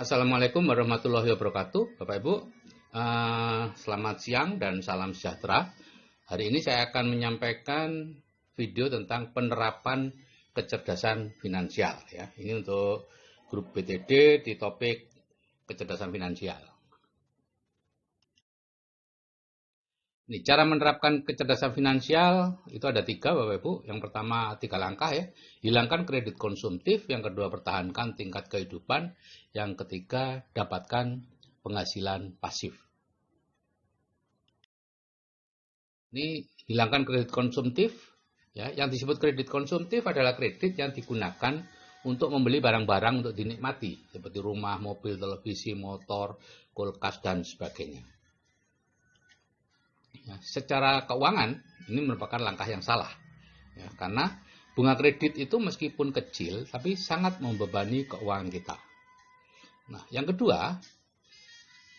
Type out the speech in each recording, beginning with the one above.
Assalamualaikum warahmatullahi wabarakatuh, Bapak Ibu. Selamat siang dan salam sejahtera. Hari ini saya akan menyampaikan video tentang penerapan kecerdasan finansial. Ya, ini untuk grup BTD di topik kecerdasan finansial. Nih, cara menerapkan kecerdasan finansial itu ada 3, Bapak Ibu. Yang pertama 3 langkah ya. Hilangkan kredit konsumtif, yang kedua pertahankan tingkat kehidupan, yang ketiga dapatkan penghasilan pasif. Ini hilangkan kredit konsumtif ya. Yang disebut kredit konsumtif adalah kredit yang digunakan untuk membeli barang-barang untuk dinikmati seperti rumah, mobil, televisi, motor, kulkas dan sebagainya. Ya, secara keuangan ini merupakan langkah yang salah ya, karena bunga kredit itu meskipun kecil tapi sangat membebani keuangan kita. Nah, yang kedua,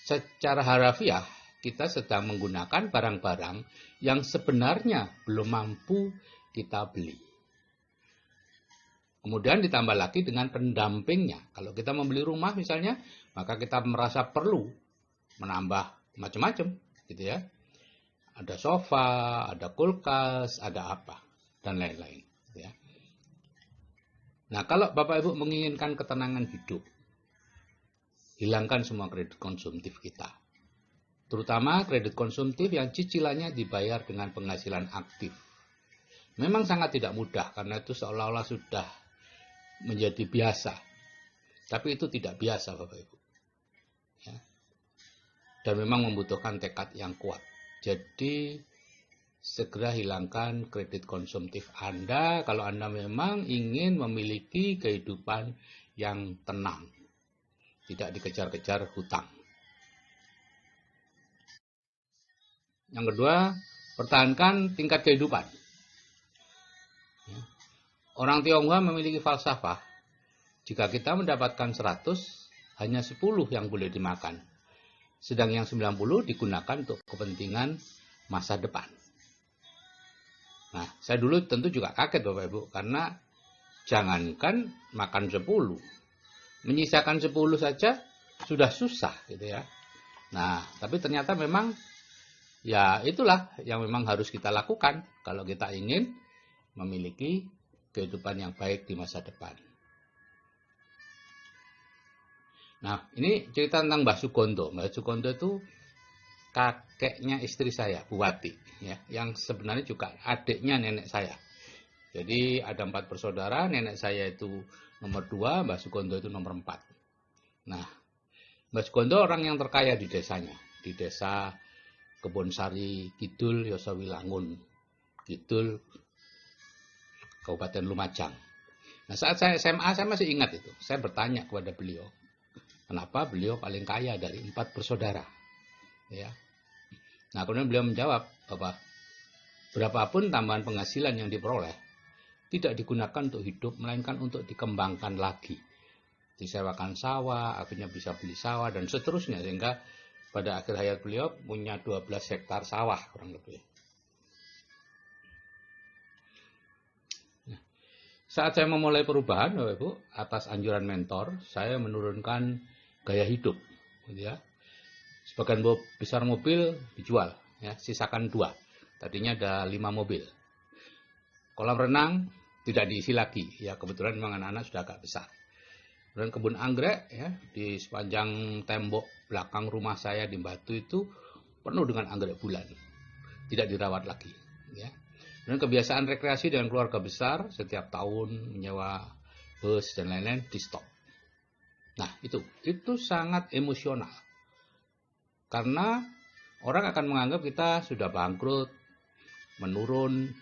secara harafiah kita sedang menggunakan barang-barang yang sebenarnya belum mampu kita beli. Kemudian ditambah lagi dengan pendampingnya. Kalau kita membeli rumah misalnya, maka kita merasa perlu menambah macam-macam gitu ya. Ada sofa, ada kulkas, ada apa, dan lain-lain. Ya. Nah, kalau Bapak Ibu menginginkan ketenangan hidup, hilangkan semua kredit konsumtif kita. Terutama kredit konsumtif yang cicilannya dibayar dengan penghasilan aktif. Memang sangat tidak mudah, karena itu seolah-olah sudah menjadi biasa. Tapi itu tidak biasa, Bapak Ibu. Ya. Dan memang membutuhkan tekad yang kuat. Jadi segera hilangkan kredit konsumtif Anda kalau Anda memang ingin memiliki kehidupan yang tenang, tidak dikejar-kejar hutang. Yang kedua, pertahankan tingkat kehidupan. Orang Tionghoa memiliki falsafah, jika kita mendapatkan 100, hanya 10 yang boleh dimakan. Sedang yang 90 digunakan untuk kepentingan masa depan. Nah, saya dulu tentu juga kaget Bapak Ibu, karena jangankan makan 10, menyisakan 10 saja sudah susah gitu ya. Nah, tapi ternyata memang ya itulah yang memang harus kita lakukan kalau kita ingin memiliki kehidupan yang baik di masa depan. Nah, ini cerita tentang Mbah Sugondo. Mbah Sugondo itu kakeknya istri saya, Bu Wati, ya, yang sebenarnya juga adiknya nenek saya. Jadi ada 4 bersaudara, nenek saya itu nomor 2, Mbah Sugondo itu nomor 4. Nah, Mbah Sugondo orang yang terkaya di desanya, di desa Kebonsari Kidul, Yosowilangun Kidul, Kabupaten Lumajang. Nah, saat saya SMA, saya masih ingat itu. Saya bertanya kepada beliau, kenapa beliau paling kaya dari 4 bersaudara? Ya. Nah, kemudian beliau menjawab, bahwa berapapun tambahan penghasilan yang diperoleh, tidak digunakan untuk hidup, melainkan untuk dikembangkan lagi. Disewakan sawah, akhirnya bisa beli sawah, dan seterusnya. Sehingga pada akhir hayat beliau punya 12 hektar sawah, kurang lebih. Nah, saat saya memulai perubahan, Bapak Ibu, atas anjuran mentor, saya menurunkan gaya hidup, gitu ya. Sebagian besar mobil dijual, ya, sisakan 2. Tadinya ada 5 mobil. Kolam renang tidak diisi lagi, ya kebetulan memang anak-anak sudah agak besar. Dan kebun anggrek, ya, di sepanjang tembok belakang rumah saya di Batu itu penuh dengan anggrek bulan, tidak dirawat lagi, ya. Dan kebiasaan rekreasi dengan keluarga besar setiap tahun menyewa bus dan lain-lain di stop. Nah, itu sangat emosional. Karena orang akan menganggap kita sudah bangkrut, menurun,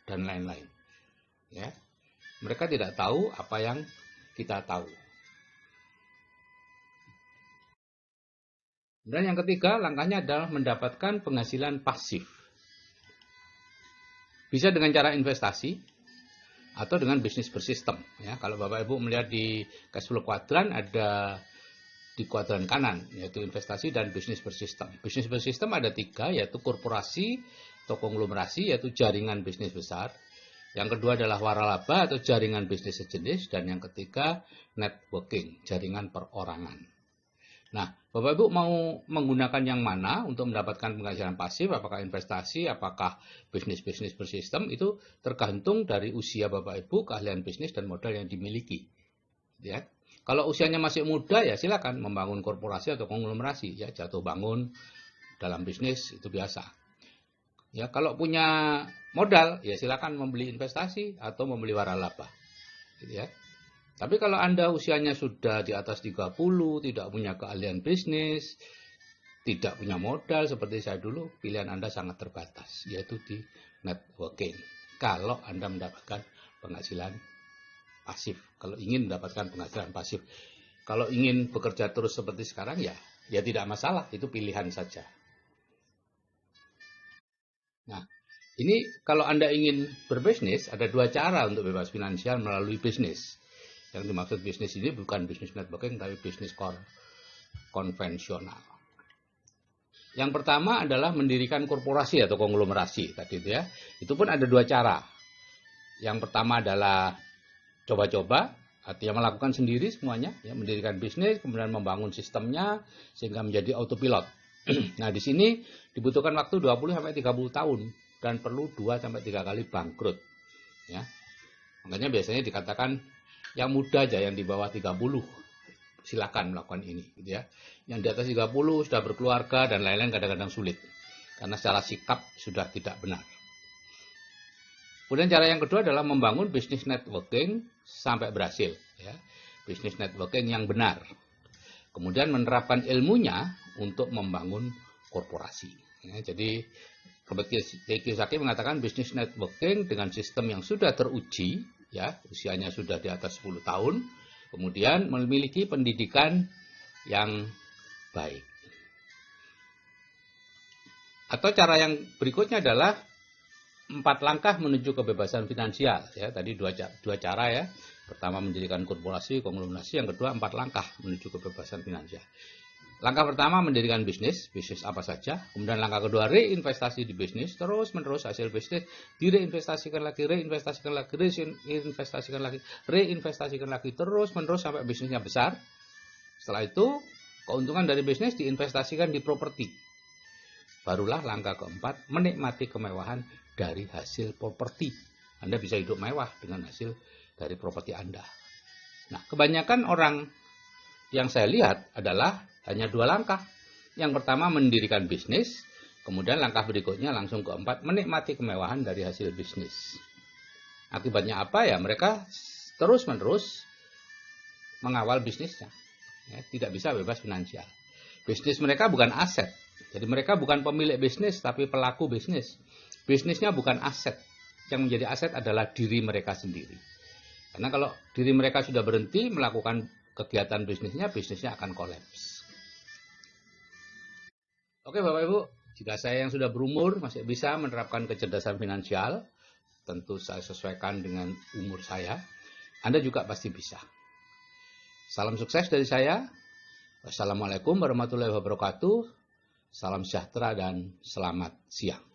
dan lain-lain. Ya, mereka tidak tahu apa yang kita tahu. Dan yang ketiga, langkahnya adalah mendapatkan penghasilan pasif. Bisa dengan cara investasi atau dengan bisnis bersistem. Ya, kalau Bapak Ibu melihat di cash flow quadrant ada di kuadran kanan, yaitu investasi dan bisnis bersistem. Bisnis bersistem ada 3, yaitu korporasi atau konglomerasi, yaitu jaringan bisnis besar. Yang kedua adalah waralaba atau jaringan bisnis sejenis. Dan yang ketiga, networking, jaringan perorangan. Nah, Bapak Ibu mau menggunakan yang mana untuk mendapatkan penghasilan pasif, apakah investasi, apakah bisnis-bisnis bersistem, itu tergantung dari usia Bapak Ibu, keahlian bisnis dan modal yang dimiliki. Ya. Kalau usianya masih muda, ya silakan membangun korporasi atau konglomerasi, ya jatuh bangun dalam bisnis itu biasa. Ya, kalau punya modal, ya silakan membeli investasi atau membeli waralaba. Gitu ya. Tapi kalau Anda usianya sudah di atas 30, tidak punya keahlian bisnis, tidak punya modal seperti saya dulu, pilihan Anda sangat terbatas, yaitu di networking. Kalau Anda mendapatkan penghasilan pasif, kalau ingin mendapatkan penghasilan pasif. Kalau ingin bekerja terus seperti sekarang, ya tidak masalah, itu pilihan saja. Nah, ini kalau Anda ingin berbisnis, ada dua cara untuk bebas finansial melalui bisnis. Yang dimaksud bisnis ini bukan bisnis networking, tapi bisnis konvensional. Yang pertama adalah mendirikan korporasi atau konglomerasi tadi itu ya. Itu pun ada dua cara. Yang pertama adalah coba-coba, artinya melakukan sendiri semuanya, ya, mendirikan bisnis, kemudian membangun sistemnya sehingga menjadi autopilot. Nah, di sini dibutuhkan waktu 20-30 tahun dan perlu 2-3 kali bangkrut. Ya. Makanya biasanya dikatakan yang muda aja, yang di bawah 30, silakan melakukan ini. Gitu ya. Yang di atas 30 sudah berkeluarga dan lain-lain kadang-kadang sulit. Karena secara sikap sudah tidak benar. Kemudian cara yang kedua adalah membangun bisnis networking sampai berhasil. Ya. Bisnis networking yang benar. Kemudian menerapkan ilmunya untuk membangun korporasi. Ya, jadi Robert Kiyosaki mengatakan bisnis networking dengan sistem yang sudah teruji, ya, usianya sudah di atas 10 tahun, kemudian memiliki pendidikan yang baik. Atau cara yang berikutnya adalah 4 langkah menuju kebebasan finansial. Ya, tadi dua cara ya. Pertama mendirikan korporasi, konglomerasi. Yang kedua 4 langkah menuju kebebasan finansial. Langkah pertama mendirikan bisnis apa saja. Kemudian langkah kedua reinvestasi di bisnis, terus menerus hasil bisnis direinvestasikan lagi, reinvestasikan lagi, terus menerus sampai bisnisnya besar. Setelah itu keuntungan dari bisnis diinvestasikan di properti. Barulah langkah keempat menikmati kemewahan dari hasil properti. Anda bisa hidup mewah dengan hasil dari properti Anda. Nah, kebanyakan orang yang saya lihat adalah hanya 2 langkah. Yang pertama mendirikan bisnis, kemudian langkah berikutnya langsung keempat menikmati kemewahan dari hasil bisnis. Akibatnya apa ya? Mereka terus-menerus mengawal bisnisnya. Ya, tidak bisa bebas finansial. Bisnis mereka bukan aset. Jadi mereka bukan pemilik bisnis tapi pelaku bisnis. Bisnisnya bukan aset. Yang menjadi aset adalah diri mereka sendiri. Karena kalau diri mereka sudah berhenti melakukan kegiatan bisnisnya akan kolaps. Oke Bapak Ibu, jika saya yang sudah berumur masih bisa menerapkan kecerdasan finansial, tentu saya sesuaikan dengan umur saya, Anda juga pasti bisa. Salam sukses dari saya. Wassalamualaikum warahmatullahi wabarakatuh. Salam sejahtera dan selamat siang.